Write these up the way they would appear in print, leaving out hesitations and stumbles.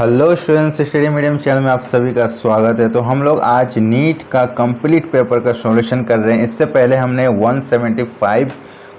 Hello students, study medium channel में आप सभी का स्वागत है। तो हम लोग आज नीट का कंप्लीट पेपर का सॉल्यूशन कर रहे हैं। इससे पहले हमने 175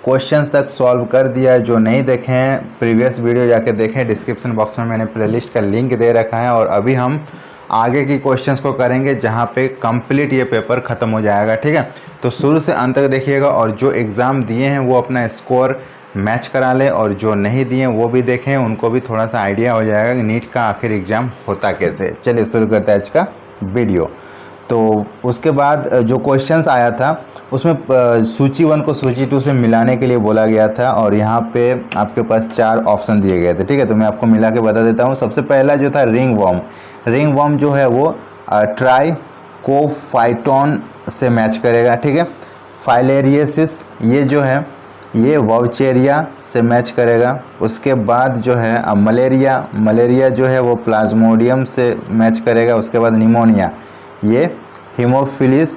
क्वेश्चंस तक सॉल्व कर दिया है। जो नहीं देखे हैं प्रीवियस वीडियो जाके देखें, डिस्क्रिप्शन बॉक्स में मैंने प्लेलिस्ट का लिंक दे रखा है। और अभी हम आगे की क्वेश्चंस को करेंगे जहाँ पे कंप्लीट ये पेपर ख़त्म हो जाएगा। ठीक है, तो शुरू से अंत तक देखिएगा और जो एग्ज़ाम दिए हैं वो अपना स्कोर मैच करा लें और जो नहीं दिए वो भी देखें, उनको भी थोड़ा सा आइडिया हो जाएगा कि नीट का आखिर एग्ज़ाम होता कैसे। चलिए शुरू करते हैं आज का वीडियो। तो उसके बाद जो क्वेश्चंस आया था उसमें सूची 1 को सूची 2 से मिलाने के लिए बोला गया था और यहाँ पे आपके पास 4 ऑप्शन दिए गए थे। ठीक है, तो मैं आपको मिला के बता देता हूँ। सबसे पहला जो था रिंग वर्म जो है वो ट्राइकोफाइटोन से मैच करेगा। ठीक है, फाइलेरियसिस ये जो है ये वाउचेरिया से मैच करेगा। उसके बाद जो है मलेरिया जो है वो प्लाज्मोडियम से मैच करेगा। उसके बाद निमोनिया ये हीमोफिलिस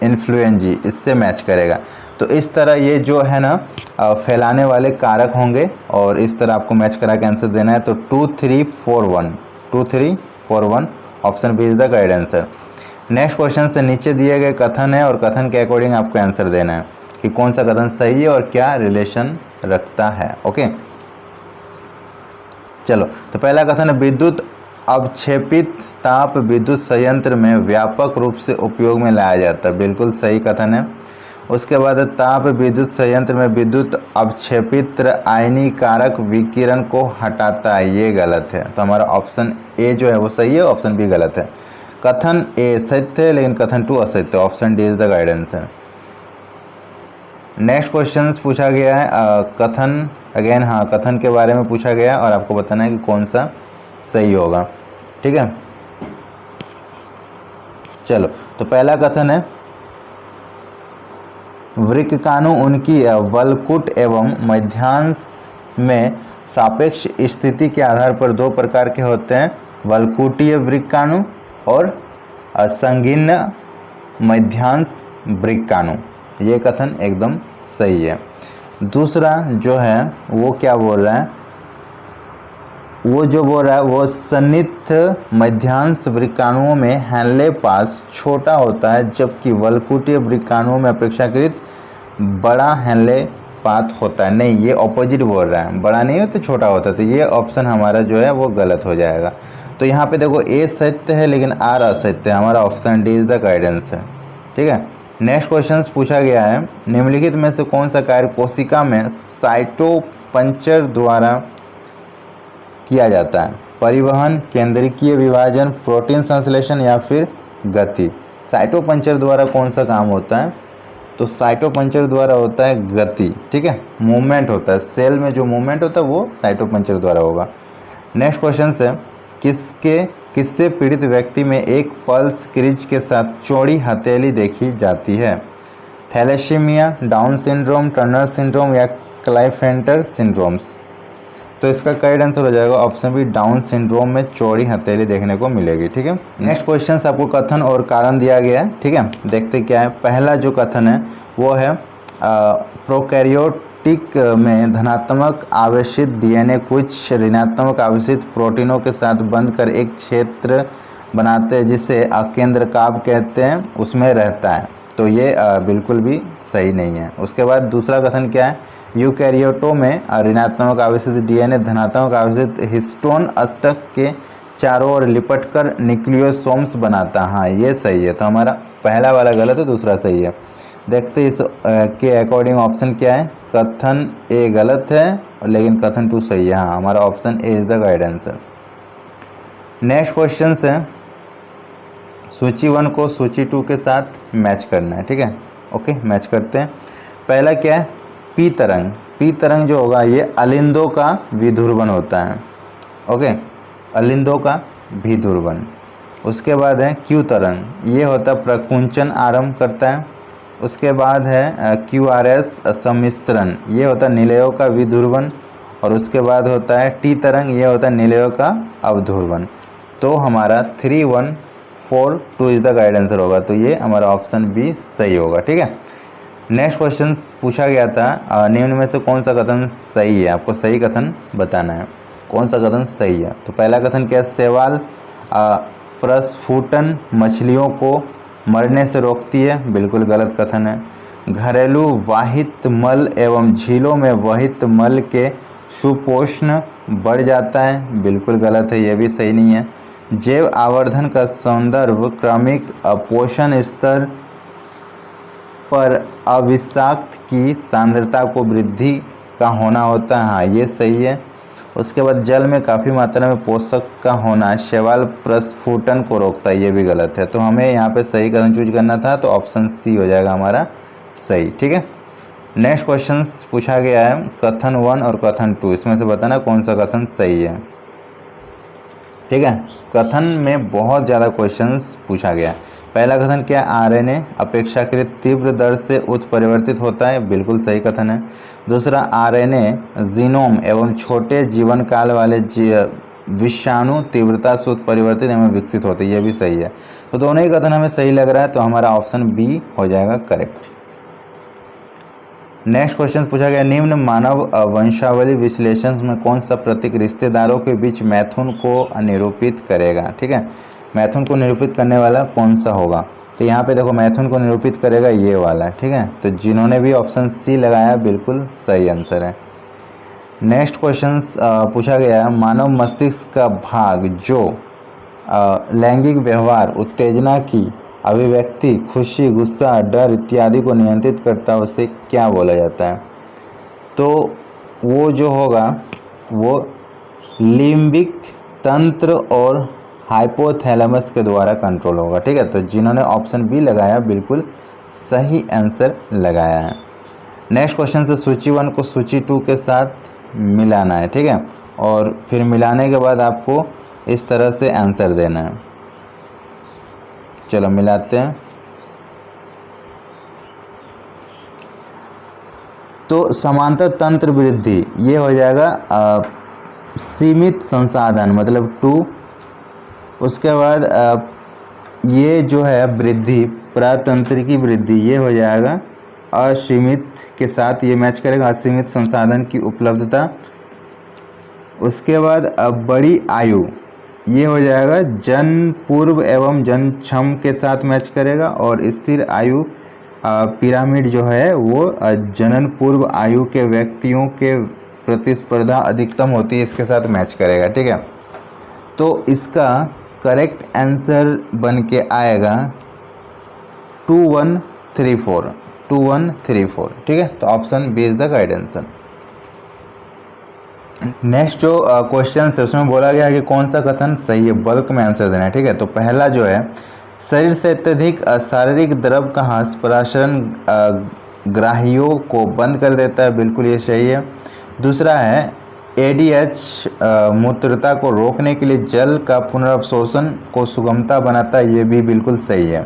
इन्फ्लुएंजी इससे मैच करेगा। तो इस तरह ये जो है ना फैलाने वाले कारक होंगे और इस तरह आपको मैच करा के आंसर देना है। तो 2 3 4 1 option B is the guide answer. Next question से नीचे दिए गए कथन है और कथन के अकॉर्डिंग आपको आंसर देना है कि कौन सा कथन सही है और क्या रिलेशन रखता है। ओके, चलो तो पहला कथन है विद्युत अवक्षेपित ताप विद्युत संयंत्र में व्यापक रूप से उपयोग में लाया जाता है। बिल्कुल सही कथन है। उसके बाद ताप विद्युत संयंत्र में विद्युत अवक्षेपित आयनीकारक विकिरण को हटाता है, ये गलत है। तो हमारा ऑप्शन ए जो है वो सही है, ऑप्शन बी गलत है। कथन ए सत्य है लेकिन कथन 2 असत्य है। Option D is the guide answer. Next question पूछा गया है कथन अगेन, हाँ कथन के बारे में पूछा गया और आपको बताना है कि कौन सा सही होगा। ठीक है, चलो तो पहला कथन है वृक्काणु उनकी वलकुट एवं मध्यांश में सापेक्ष स्थिति के आधार पर 2 प्रकार के होते हैं, वलकुटीय वृक्काणु और असंगीर्ण मध्यांश वृक्काणु। ये कथन एकदम सही है। दूसरा जो है वो क्या बोल रहा है, वो जो बोल रहा है वो सन्निहित मध्यांश वृक्काणुओं में हैनले पास छोटा होता है जबकि वलकुटीय वृक्काणुओं में अपेक्षाकृत बड़ा हैनले पात होता है। नहीं, ये ऑपोजिट बोल रहा है, बड़ा नहीं होता छोटा होता है। तो ये ऑप्शन हमारा जो है वो गलत हो जाएगा। तो यहाँ पे देखो ए सत्य है लेकिन आर असत्य है। हमारा option D is the guidance है। ठीक है, नेक्स्ट क्वेश्चन पूछा गया है निम्नलिखित में से कौन सा कार्य कोशिका में साइटोपंचर द्वारा किया जाता है, परिवहन, केंद्रीय विभाजन, प्रोटीन संश्लेषण या फिर गति। साइटोपंचर द्वारा कौन सा काम होता है, तो साइटोपंचर द्वारा होता है गति। ठीक है, मूवमेंट होता है, सेल में जो मूवमेंट होता है वो साइटोपंचर द्वारा होगा। नेक्स्ट क्वेश्चन है किससे पीड़ित व्यक्ति में एक पल्स क्रीज के साथ चौड़ी हथेली देखी जाती है, thalassemia, Down syndrome, Turner syndrome या क्लाइफेंटर सिंड्रोम्स। तो इसका करेक्ट आंसर हो जाएगा ऑप्शन बी, डाउन सिंड्रोम में चौड़ी हथेली देखने को मिलेगी। ठीक है, नेक्स्ट क्वेश्चन आपको कथन और कारण दिया गया है। ठीक है, देखते क्या है। पहला जो कथन है वो है प्रोकैरियोटिक में धनात्मक आवेशित डीएनए कुछ ऋणात्मक आवेशित प्रोटीनों के साथ बंध कर एक क्षेत्र बनाते हैं जिसे अकेंद्रकाभ कहते हैं, उसमें रहता है। तो ये बिल्कुल भी सही नहीं है। उसके बाद दूसरा कथन क्या है, यूकैरियोटों में ऋणात्मक आवेशित डीएनए धनात्मक आवेशित हिस्टोन अष्टक के चारों ओर लिपटकर न्यूक्लियोसोम्स बनाता है। हाँ ये सही है। तो हमारा पहला वाला गलत है, दूसरा सही है। देखते इस के अकॉर्डिंग ऑप्शन क्या है। कथन ए गलत है लेकिन कथन 2 सही है। हाँ, हमारा option A is the guide answer. Next question है सूची 1 को सूची 2 के साथ मैच करना है। ठीक है, ओके मैच करते हैं। पहला क्या है, पी तरंग जो होगा ये अलिंदों का विध्रुवन होता है। ओके, अलिंदों का विध्रुवन। उसके बाद है क्यू तरंग, ये होता है प्रकुंचन आरंभ करता है। उसके बाद है QRS सम्मिश्रण, ये होता है निलयों का विध्रुवन। और उसके बाद होता है टी तरंग, ये होता है निलयों का अवध्रुवन। तो हमारा 3 1 4 2 इज द गाइड आंसर होगा। तो ये हमारा ऑप्शन बी सही होगा। ठीक है, नेक्स्ट क्वेश्चन पूछा गया था निम्न में से कौन सा कथन सही है, आपको सही कथन बताना है। कौन सा कथन सही है? तो पहला कथन क्या है? शैवाल प्रस्फुटन मछलियों को मरने से रोकती है, बिल्कुल गलत कथन है। घरेलू वाहित मल एवं झीलों में वहित मल के सुपोषण बढ़ जाता है, बिल्कुल गलत है, यह भी सही नहीं है। जैव आवर्धन का संदर्भ क्रमिक पोषण स्तर पर अविषाक्त की सांद्रता को वृद्धि का होना होता है, हाँ ये सही है। उसके बाद जल में काफ़ी मात्रा में पोषक का होना शैवाल प्रस्फुटन को रोकता है, ये भी गलत है। तो हमें यहाँ पे सही कथन चूज करना था, तो ऑप्शन सी हो जाएगा हमारा सही, ठीक है। नेक्स्ट क्वेश्चन पूछा गया है कथन 1 और कथन 2, इसमें से बताना कौन सा कथन सही है, ठीक है। कथन में बहुत ज़्यादा क्वेश्चंस पूछा गया। पहला कथन क्या? आरएनए अपेक्षाकृत तीव्र दर से उत्परिवर्तित होता है, बिल्कुल सही कथन है। दूसरा, आरएनए जीनोम एवं छोटे जीवन काल वाले विषाणु तीव्रता से उत्परिवर्तित एवं विकसित होते हैं, यह भी सही है। तो दोनों ही कथन हमें सही लग रहा है, तो हमारा ऑप्शन बी हो जाएगा करेक्ट। नेक्स्ट क्वेश्चन पूछा गया निम्न मानव वंशावली विश्लेषण में कौन सा प्रतीक रिश्तेदारों के बीच मैथुन को निरूपित करेगा, ठीक है। मैथुन को निरूपित करने वाला कौन सा होगा? तो यहाँ पे देखो मैथुन को निरूपित करेगा ये वाला, ठीक है। तो जिन्होंने भी ऑप्शन सी लगाया बिल्कुल सही आंसर है। नेक्स्ट क्वेश्चन पूछा गया मानव मस्तिष्क का भाग जो लैंगिक व्यवहार, उत्तेजना की अभिव्यक्ति, खुशी, गुस्सा, डर इत्यादि को नियंत्रित करता है, उसे क्या बोला जाता है? तो वो जो होगा वो लिम्बिक तंत्र और हाइपोथैलेमस के द्वारा कंट्रोल होगा, ठीक है। तो जिन्होंने ऑप्शन बी लगाया बिल्कुल सही आंसर लगाया है। नेक्स्ट क्वेश्चन से सूची 1 को सूची 2 के साथ मिलाना है, ठीक है। और फिर मिलाने के बाद आपको इस तरह से आंसर देना है। चलो मिलाते हैं। तो समांतर तंत्र वृद्धि ये हो जाएगा सीमित संसाधन मतलब 2। उसके बाद ये जो है वृद्धि प्रातंत्रिकी वृद्धि ये हो जाएगा असीमित के साथ, ये मैच करेगा असीमित संसाधन की उपलब्धता। उसके बाद बड़ी आयु ये हो जाएगा जन पूर्व एवं जन क्षम के साथ मैच करेगा। और स्थिर आयु पिरामिड जो है वो जनन पूर्व आयु के व्यक्तियों के प्रतिस्पर्धा अधिकतम होती है, इसके साथ मैच करेगा, ठीक है। तो इसका करेक्ट आंसर बन के आएगा 2134, 2134, ठीक है। तो option B is the right answer. Next जो क्वेश्चन है उसमें बोला गया है कि कौन सा कथन सही है, बल्क में आंसर देना है, ठीक है। तो पहला जो है शरीर से अत्यधिक शारीरिक द्रव का हस्तांतरण ग्राहियों को बंद कर देता है, बिल्कुल ये सही है। दूसरा है एडीएच मूत्रता को रोकने के लिए जल का पुनर्अवशोषण को सुगमता बनाता है, ये भी बिल्कुल सही है।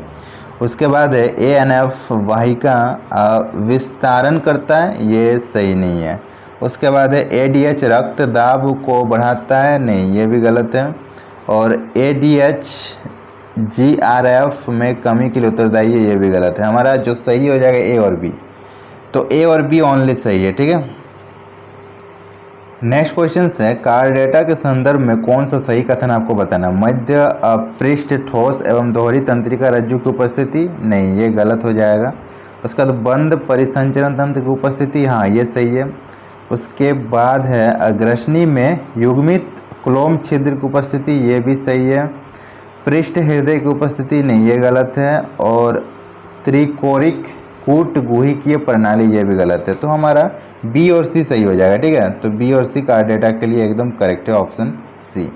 उसके बाद है एएनएफ वाहिका विस्तारण करता है, ये सही नहीं है। उसके बाद है एडीएच रक्त दाब को बढ़ाता है, नहीं ये भी गलत है। और एडीएच जीआरएफ में कमी के लिए उत्तरदायी है, ये भी गलत है। हमारा जो सही हो जाएगा ए और बी, तो ए और बी ओनली सही है, ठीक है। नेक्स्ट क्वेश्चन है कार्डेटा के संदर्भ में कौन सा सही कथन आपको बताना। मध्य पृष्ठ ठोस एवं दोहरी तंत्रिका रज्जु की उपस्थिति, नहीं ये गलत हो जाएगा। उसका बाद बंद परिसंचरण तंत्र की उपस्थिति, हाँ ये सही है। उसके बाद है अग्रसनी में युग्मित क्लोम छिद्र की उपस्थिति, ये भी सही है। पृष्ठ हृदय की उपस्थिति, नहीं ये गलत है। और त्रिकोरिक कूट गुहिकीय प्रणाली, ये भी गलत है। तो हमारा बी और सी सही हो जाएगा, ठीक है। तो बी और सी कार्डेटा के लिए एकदम करेक्ट है ऑप्शन सी।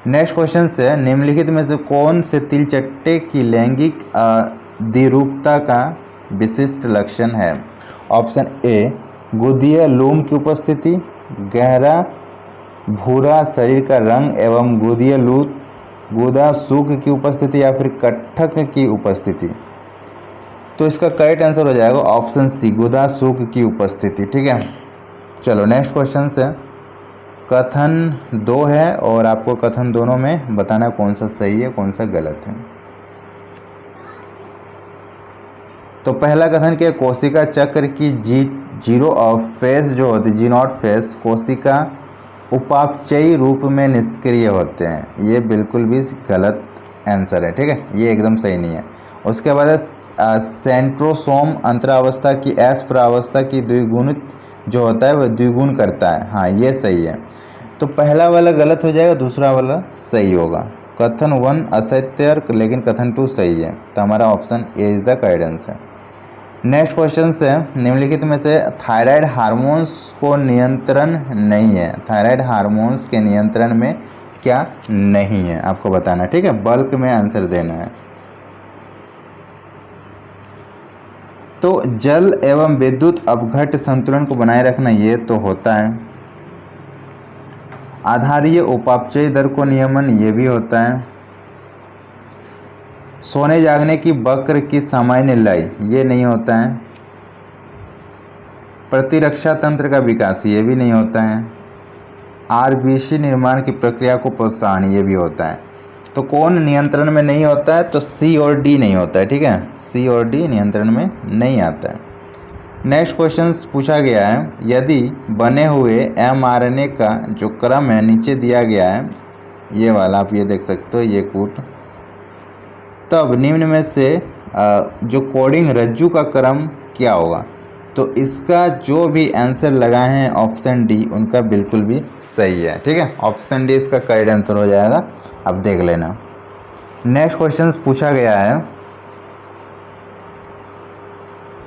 नेक्स्ट क्वेश्चन से निम्नलिखित में से कौन से तिलचट्टे की लैंगिक द्विरूपता का विशिष्ट लक्षण है। ऑप्शन ए गुदीय लूम की उपस्थिति, गहरा भूरा शरीर का रंग एवं गुदीय लूत गुदा सूख की उपस्थिति, या फिर कटक की उपस्थिति। तो इसका करेक्ट आंसर हो जाएगा ऑप्शन सी गुदा सूख की उपस्थिति, ठीक है। चलो नेक्स्ट क्वेश्चन से कथन 2 है और आपको कथन दोनों में बताना कौन सा सही है कौन सा गलत है। तो पहला कथन क्या, कोशिका चक्र की जीरो फेस जो होती है, जी नॉट फेस कोशिका उपापचयी रूप में निष्क्रिय होते हैं। ये बिल्कुल भी गलत आंसर है, ठीक है, ये एकदम सही नहीं है। उसके बाद सेंट्रोसोम अंतरावस्था की एस प्रावस्था की द्विगुणित जो होता है वह द्विगुण करता है। हाँ, ये सही है। तो पहला वाला गलत हो जाएगा, दूसरा वाला सही होगा। कथन 1 असत्य लेकिन कथन 2 सही है, तो हमारा option A is the correct answer. Next question से निम्नलिखित में से थायराइड हार्मोन्स को नियंत्रण नहीं है। थायराइड हार्मोन्स के नियंत्रण में क्या नहीं है आपको बताना, ठीक है, बल्क में आंसर देना है। तो जल एवं विद्युत अपघट्य संतुलन को बनाए रखना ये तो होता है। आधारीय उपापचय दर को नियमन ये भी होता है। सोने जागने की वक्र की सामान्य लय ये नहीं होता है। प्रतिरक्षा तंत्र का विकास ये भी नहीं होता है। आरबीसी निर्माण की प्रक्रिया को प्रोत्साहन ये भी होता है। तो कौन नियंत्रण में नहीं होता है? तो सी और डी नहीं होता है, ठीक है, सी और डी नियंत्रण में नहीं आता है। नेक्स्ट क्वेश्चन पूछा गया है, यदि बने हुए एमआरएनए का जो क्रम है नीचे दिया गया है, ये वाला आप ये देख सकते हो, ये कूट, तब निम्न में से जो कोडिंग रज्जु का क्रम क्या होगा? तो इसका जो भी आंसर लगाए हैं ऑप्शन डी उनका बिल्कुल भी सही है, ठीक है, ऑप्शन डी इसका करेक्ट आंसर हो जाएगा, अब देख लेना। नेक्स्ट क्वेश्चन पूछा गया है,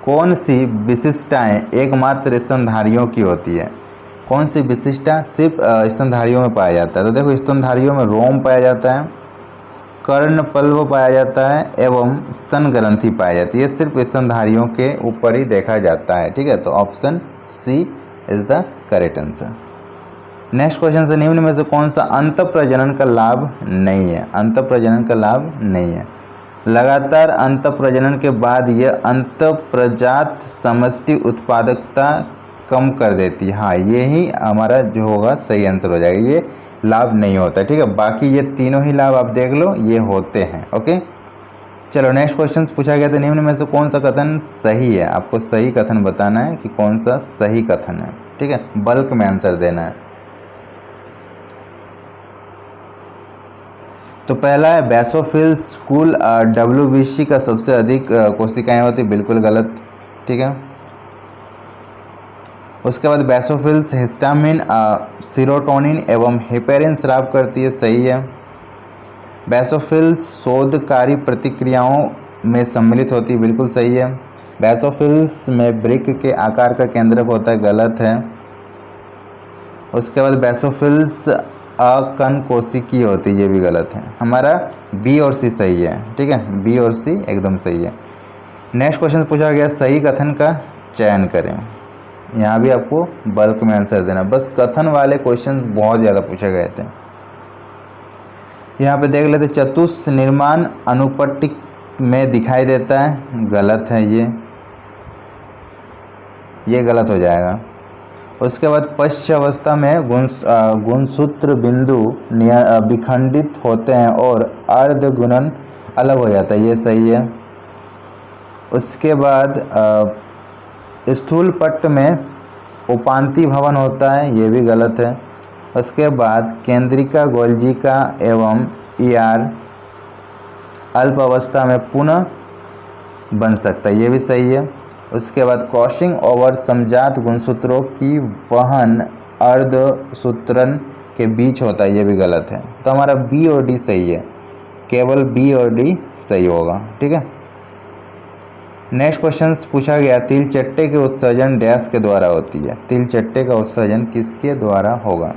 कौन सी विशिष्टताएं एकमात्र स्तनधारियों की होती है? कौन सी विशिष्टता सिर्फ स्तनधारियों में पाया जाता है? तो देखो, स्तनधारियों में रोम पाया जाता है, कर्णपल्व पाया जाता है एवं स्तन ग्रंथि पाई जाती है। ये सिर्फ स्तनधारियों के ऊपर ही देखा जाता है, ठीक है, तो option C is the correct answer. Next question से निम्न में से कौन सा अंतःप्रजनन का लाभ नहीं है? अंतःप्रजनन का लाभ नहीं है। लगातार अंतःप्रजनन के बाद यह अंतःप्रजात समष्टि उत्पादकता कम कर देती है। हाँ, यही हमारा जो होगा सही आंसर हो जाएगा, ये लाभ नहीं होता है, ठीक है, बाकी ये तीनों ही लाभ आप देख लो ये होते हैं। ओके, चलो नेक्स्ट क्वेश्चन पूछा गया था, निम्न में से कौन सा कथन सही है? आपको सही कथन बताना है कि कौन सा सही कथन है, ठीक है, बल्क में आंसर देना है। तो पहला है बेसोफिल्स कुल डब्ल्यूबीसी का सबसे अधिक कोशिकाएं होती, बिल्कुल गलत, ठीक है। उसके बाद बेसोफिल्स हिस्टामिन, सीरोटोनिन एवं हेपेरिन स्राव करती है, सही है। बेसोफिल्स शोधकारी प्रतिक्रियाओं में सम्मिलित होती है, बिल्कुल सही है। बेसोफिल्स में वृक्क के आकार का केंद्रक होता है, गलत है। उसके बाद बेसोफिल्स अकनकोशिकीय होती है, ये भी गलत है। हमारा बी और सी सही है, ठीक है, बी और सी एकदम सही है। नेक्स्ट क्वेश्चन पूछा गया, सही कथन का चयन करें। यहाँ भी आपको बल्क में आंसर देना, बस कथन वाले क्वेश्चन बहुत ज़्यादा पूछे गए थे। यहाँ पे देख लेते, चतुष निर्माण अनुपट्टिक में दिखाई देता है, गलत है, ये गलत हो जाएगा। उसके बाद पश्च अवस्था में गुणसूत्र बिंदु विखंडित होते हैं और अर्ध गुणन अलग हो जाता है, ये सही है। उसके बाद स्थूल पट्ट में उपांति भवन होता है, ये भी गलत है। उसके बाद केंद्रिका गोल्जिका एवं ईआर अल्प अवस्था में पुनः बन सकता है, ये भी सही है। उसके बाद क्रॉसिंग ओवर समजात गुणसूत्रों की वहन अर्धसूत्रन के बीच होता है, ये भी गलत है। तो हमारा बी और डी सही है, केवल बी और डी सही होगा, ठीक है। नेक्स्ट क्वेश्चन पूछा गया, तिल चट्टे के उत्सर्जन डैश के द्वारा होती है? तिल चट्टे का उत्सर्जन किसके द्वारा होगा?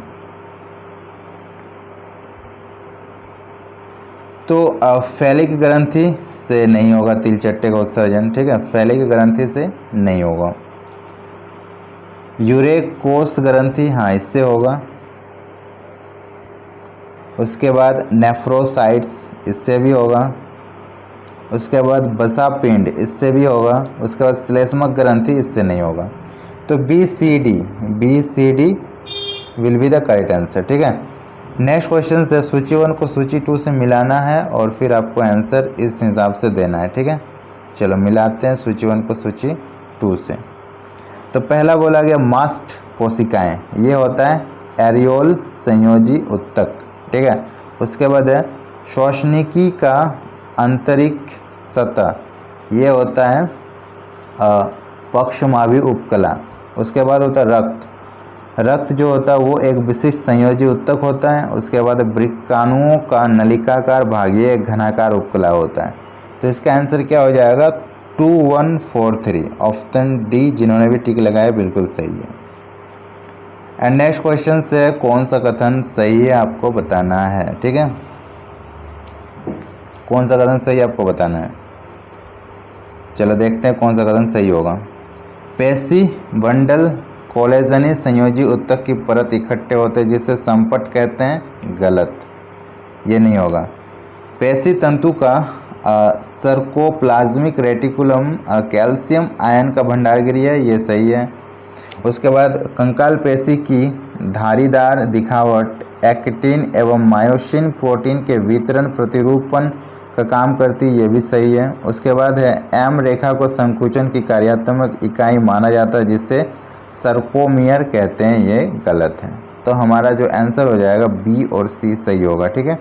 तो फैलिक ग्रंथि से नहीं होगा तिल चट्टे का उत्सर्जन, ठीक है, फैलिक ग्रंथि से नहीं होगा। यूरेकोस ग्रंथि, हाँ, इससे होगा। उसके बाद नेफ्रोसाइट्स, इससे भी होगा। उसके बाद बसा पिंड, इससे भी होगा। उसके बाद श्लेष्मक ग्रंथि, इससे नहीं होगा। तो B C D will be the correct answer, ठीक है। नेक्स्ट क्वेश्चन से सूची 1 को सूची 2 से मिलाना है और फिर आपको आंसर इस हिसाब से देना है, ठीक है। चलो मिलाते हैं सूची 1 को सूची 2 से। तो पहला बोला गया मास्ट कोशिकाएं, ये होता है एरियोल संयोजी उत्तक, ठीक है। उसके बाद है श्वसनिकी का आंतरिक सतह, ये होता है पक्षमावी उपकला। उसके बाद होता है रक्त, रक्त जो होता है वो एक विशिष्ट संयोजी उत्तक होता है। उसके बाद वृक्काणुओं का नलिकाकार भाग, ये एक घनाकार उपकला होता है। तो इसका आंसर क्या हो जाएगा 2143, ऑप्शन डी। जिन्होंने भी टिक लगाया बिल्कुल सही है। एंड नेक्स्ट क्वेश्चन से कौन सा कथन सही है आपको बताना है, ठीक है। कौन सा कथन सही आपको बताना है, चलो देखते हैं कौन सा कथन सही होगा। पेशी बंडल कोलेजनी संयोजी उत्तक की परत इकट्ठे होते हैं जिसे संपट कहते हैं, गलत, ये नहीं होगा। पेशी तंतु का सर्कोप्लाज्मिक रेटिकुलम कैल्शियम आयन का भंडारगृह है, ये सही है। उसके बाद कंकाल पेशी की धारीदार दिखावट एक्टिन एवं मायोसिन प्रोटीन के वितरण प्रतिरूपण का काम करती है, ये भी सही है। उसके बाद है एम रेखा को संकुचन की कार्यात्मक इकाई माना जाता है जिससे सर्कोमियर कहते हैं, ये गलत है। तो हमारा जो आंसर हो जाएगा बी और सी सही होगा, ठीक है।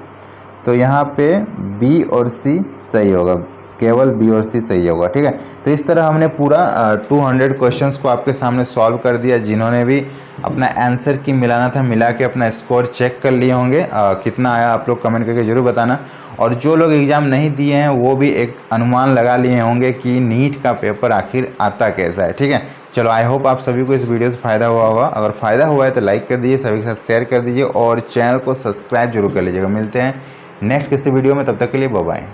तो यहाँ पे बी और सी सही होगा, केवल बी और सी सही होगा, ठीक है। तो इस तरह हमने पूरा 200 क्वेश्चंस को आपके सामने सॉल्व कर दिया। जिन्होंने भी अपना आंसर की मिलाना था मिला के अपना स्कोर चेक कर लिए होंगे। कितना आया आप लोग कमेंट करके ज़रूर बताना। और जो लोग एग्ज़ाम नहीं दिए हैं वो भी एक अनुमान लगा लिए होंगे कि नीट का पेपर आखिर आता कैसा है, ठीक है। चलो आई होप आप सभी को इस वीडियो से फ़ायदा हुआ होगा। अगर फ़ायदा हुआ है तो लाइक कर दीजिए, सभी के साथ शेयर कर दीजिए और चैनल को सब्सक्राइब जरूर कर लीजिएगा। मिलते हैं नेक्स्ट किसी वीडियो में, तब तक के लिए बाय बाय।